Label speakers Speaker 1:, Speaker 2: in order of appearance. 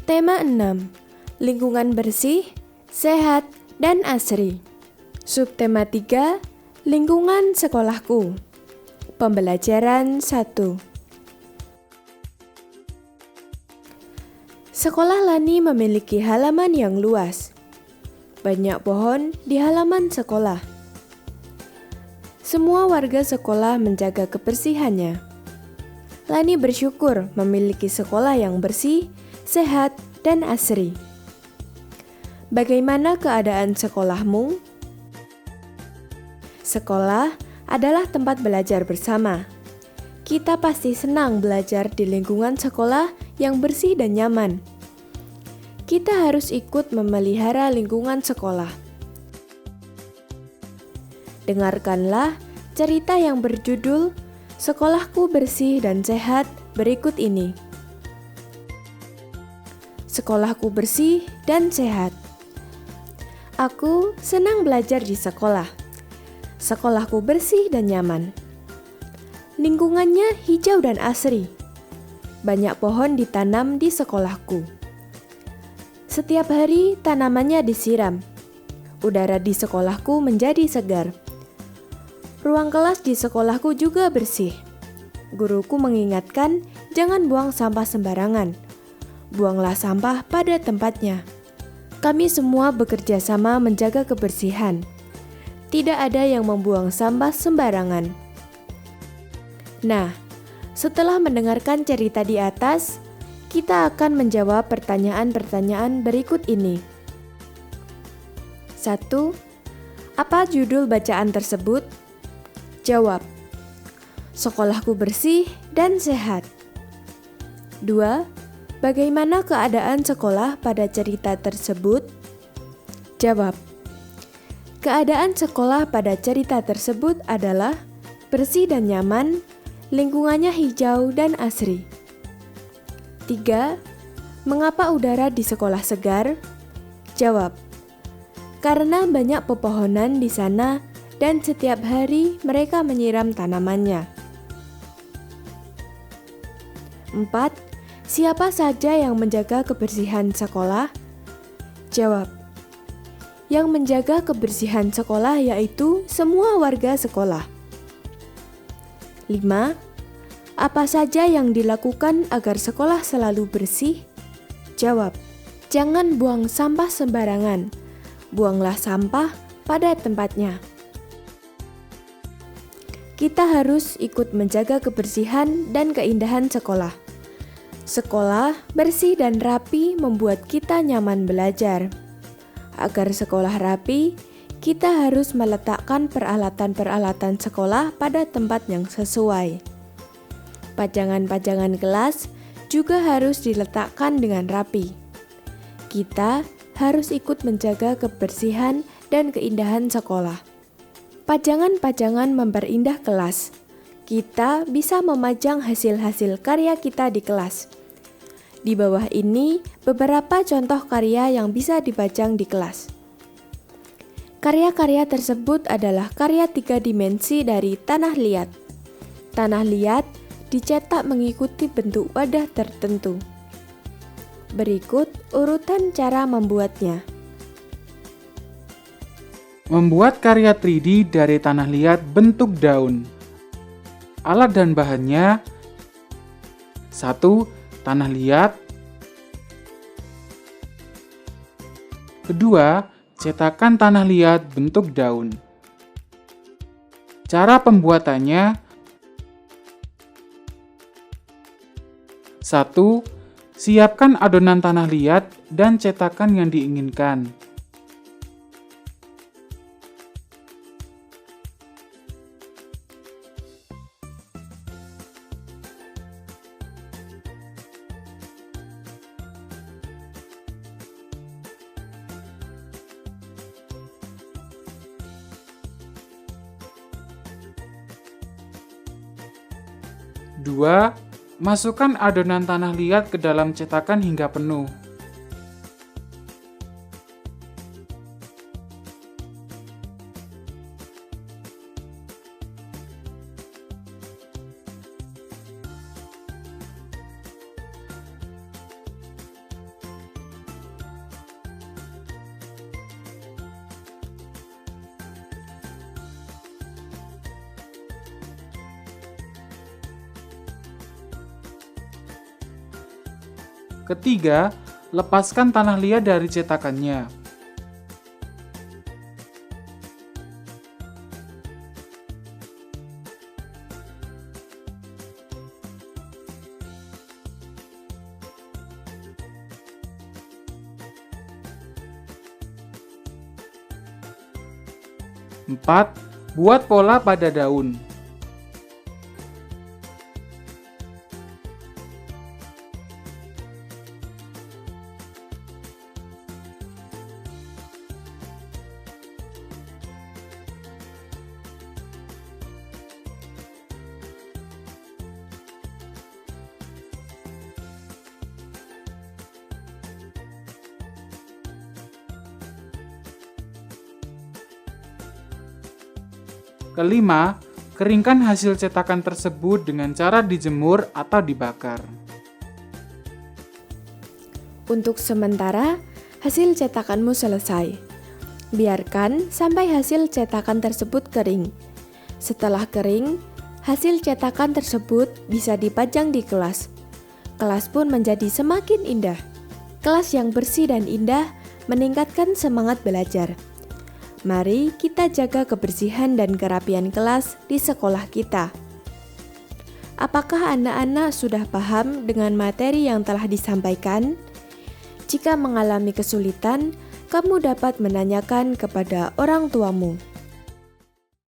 Speaker 1: Tema 6. Lingkungan bersih, sehat, dan asri. Subtema 3. Lingkungan sekolahku. Pembelajaran 1. Sekolah Lani memiliki halaman yang luas. Banyak pohon di halaman sekolah. Semua warga sekolah menjaga kebersihannya. Lani bersyukur memiliki sekolah yang bersih, sehat, dan asri. Bagaimana keadaan sekolahmu? Sekolah adalah tempat belajar bersama. Kita pasti senang belajar di lingkungan sekolah yang bersih dan nyaman. Kita harus ikut memelihara lingkungan sekolah. Dengarkanlah cerita yang berjudul Sekolahku Bersih dan Sehat berikut ini. Sekolahku bersih dan sehat. Aku senang belajar di sekolah. Sekolahku bersih dan nyaman. Lingkungannya hijau dan asri. Banyak pohon ditanam di sekolahku. Setiap hari tanamannya disiram. Udara di sekolahku menjadi segar. Ruang kelas di sekolahku juga bersih. Guruku mengingatkan jangan buang sampah sembarangan. Buanglah sampah pada tempatnya. Kami semua bekerja sama menjaga kebersihan. Tidak ada yang membuang sampah sembarangan. Nah, setelah mendengarkan cerita di atas, kita akan menjawab pertanyaan-pertanyaan berikut ini. 1. Apa judul bacaan tersebut? Jawab. Sekolahku bersih dan sehat. 2. Bagaimana keadaan sekolah pada cerita tersebut? Jawab. Keadaan sekolah pada cerita tersebut adalah bersih dan nyaman, lingkungannya hijau dan asri. 3. Mengapa udara di sekolah segar? Jawab. Karena banyak pepohonan di sana dan setiap hari mereka menyiram tanamannya. 4. Siapa saja yang menjaga kebersihan sekolah? Jawab. Yang menjaga kebersihan sekolah yaitu semua warga sekolah. 5. Apa saja yang dilakukan agar sekolah selalu bersih? Jawab. Jangan buang sampah sembarangan. Buanglah sampah pada tempatnya. Kita harus ikut menjaga kebersihan dan keindahan sekolah. Sekolah bersih dan rapi membuat kita nyaman belajar. Agar sekolah rapi, kita harus meletakkan peralatan-peralatan sekolah pada tempat yang sesuai. Pajangan-pajangan kelas juga harus diletakkan dengan rapi. Kita harus ikut menjaga kebersihan dan keindahan sekolah. Pajangan-pajangan memperindah kelas. Kita bisa memajang hasil-hasil karya kita di kelas. Di bawah ini beberapa contoh karya yang bisa dipajang di kelas. Karya-karya tersebut adalah karya 3 dimensi dari tanah liat. Tanah liat dicetak mengikuti bentuk wadah tertentu. Berikut urutan cara membuatnya.
Speaker 2: Membuat karya 3D dari tanah liat bentuk daun. Alat dan bahannya: 1. Tanah liat. 2. Cetakan tanah liat bentuk daun. Cara pembuatannya: 1. Siapkan adonan tanah liat dan cetakan yang diinginkan. 2. Masukkan adonan tanah liat ke dalam cetakan hingga penuh. Ketiga, lepaskan tanah liat dari cetakannya. Empat, buat pola pada daun. Kelima, keringkan hasil cetakan tersebut dengan cara dijemur atau dibakar.
Speaker 1: Untuk sementara, hasil cetakanmu selesai. Biarkan sampai hasil cetakan tersebut kering. Setelah kering, hasil cetakan tersebut bisa dipajang di kelas. Kelas pun menjadi semakin indah. Kelas yang bersih dan indah meningkatkan semangat belajar. Mari kita jaga kebersihan dan kerapian kelas di sekolah kita. Apakah anak-anak sudah paham dengan materi yang telah disampaikan? Jika mengalami kesulitan, kamu dapat menanyakan kepada orang tuamu.